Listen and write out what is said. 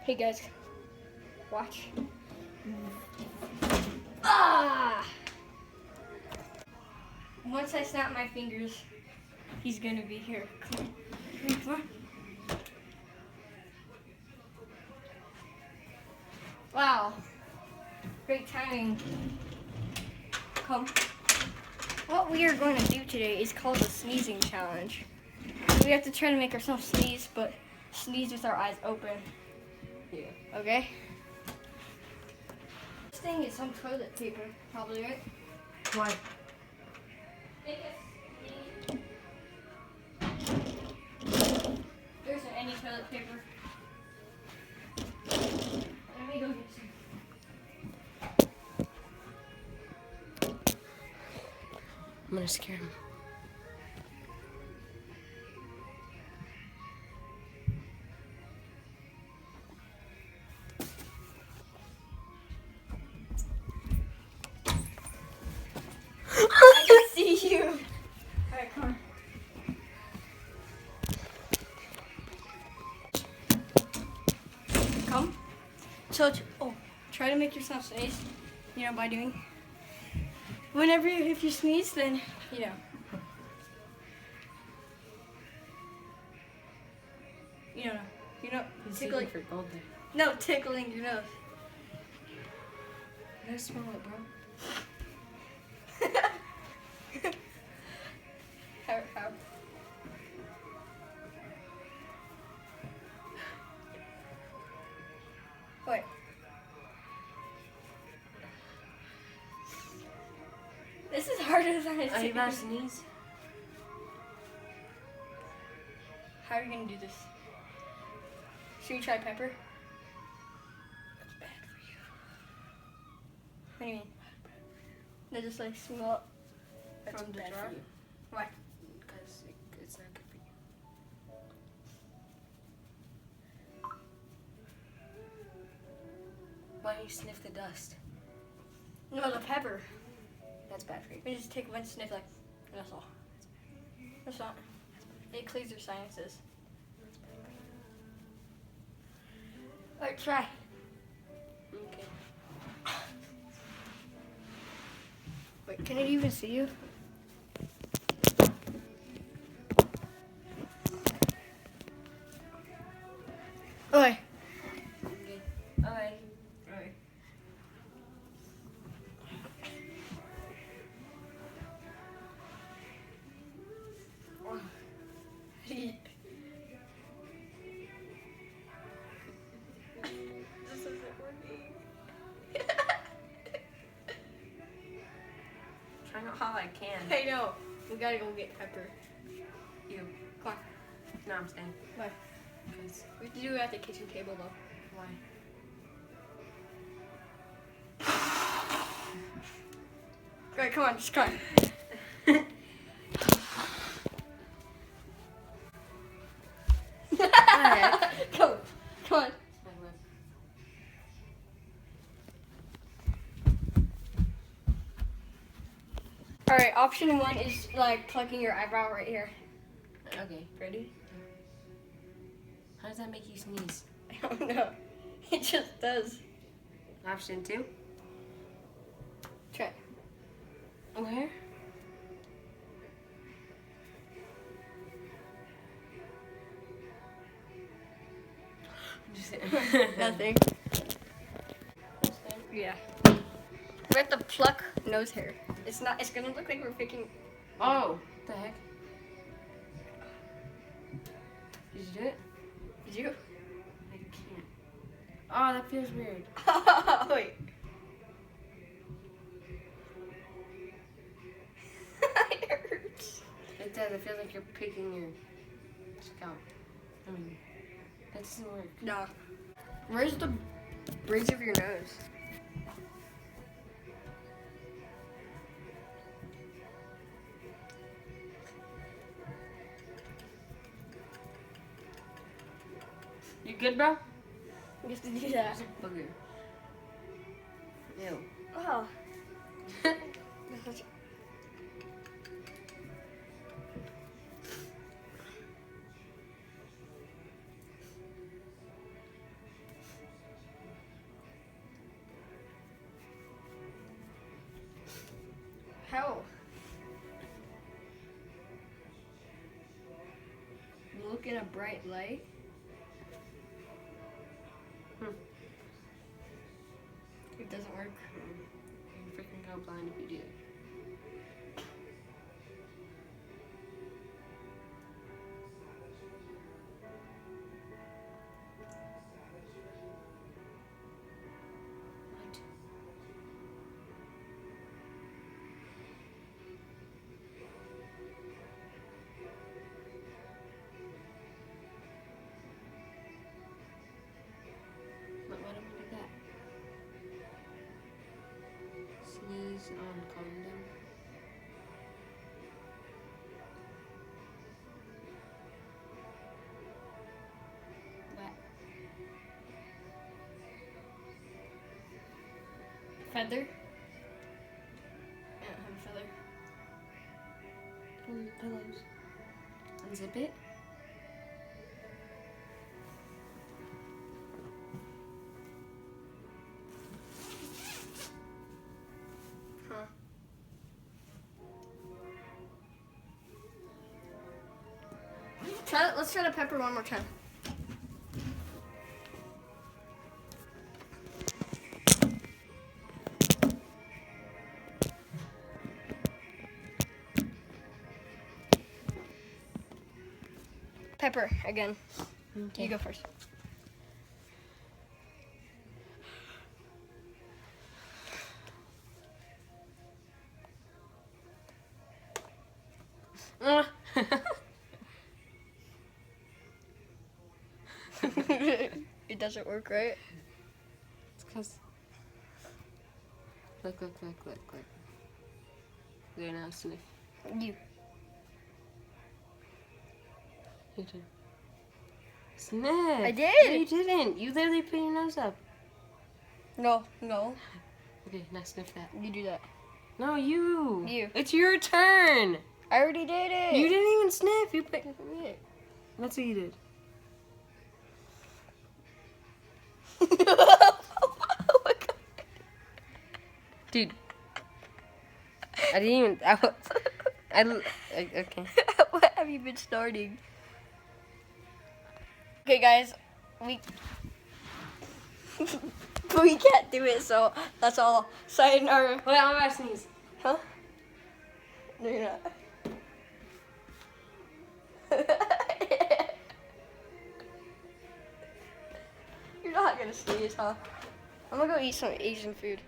Hey guys, watch. Ah! Once I snap my fingers, he's gonna be here. Come on, come on. Wow, great timing. Come. What we are going to do today is called the sneezing challenge. We have to try to make ourselves sneeze, but sneeze with our eyes open. Yeah. Okay? This thing is some toilet paper, probably, right? Why? Make us sneeze. There isn't any toilet paper. Let me go get some. I'm gonna scare him. I can see you. Alright, come on. Come. So, try to make yourself sneeze. You know, by doing. If you sneeze, then, you know. You know, tickling. For gold there. No, tickling your nose. No, smell it, bro. How? Wait. This is harder than I Are you about to sneeze? How are you gonna do this? Should we try pepper? That's bad for you. What do you mean? They just like smell it from the bad jar? for you. Why? Because it's not good for you. Why don't you sniff the dust? No, the pepper. That's bad for you. We just take one sniff, like, and that's all. That's not. It clears your sinuses. Alright, try. Okay. Wait, can it even see you? Okay. Okay. Alright. Alright. This isn't working. Trying out how I can. I know. We gotta go get pepper. You. Come on. No, I'm staying. Why? Because We have to do it at the kitchen table, though. why? Alright, come on, just come on. Come on. Alright, option one is like plucking your eyebrow right here. Okay, ready? How does that make you sneeze? I don't know. It just does. Option 2. Try. Where? Just Nothing. Yeah. We have to pluck nose hair. It's gonna look like we're picking. Oh, what the heck? Did you do it? Did you? I can't. Oh, that feels weird. Wait. It hurts. It does. It feels like you're picking your scalp. I mean, that doesn't work. No. Where's the bridge of your nose? You good, bro? You have to do that. There's a booger. Ew. Oh. How? Look in a bright light. It doesn't work. You're freaking go blind if you do it. What? Why don't we do that? Sneeze on condom. What? Feather? I don't have a feather. Pillows. Unzip it. Huh. Let's try the pepper one more time. Pepper again. Okay. You go first. It doesn't work, right? It's because. Look. There now, sniff. You. You did. Sniff. I did. No, you didn't. You literally put your nose up. No. Okay, now sniff that. You do that. No, you. You. It's your turn. I already did it. You didn't even sniff. You put. That's what you did. Oh my God. Dude. I didn't even. Okay. What have you been starting? Okay, guys, we can't do it, so that's all. Sayonara. Wait, I'm about to sneeze. Huh? No, you're not. You're not gonna sneeze, huh? I'm gonna go eat some Asian food.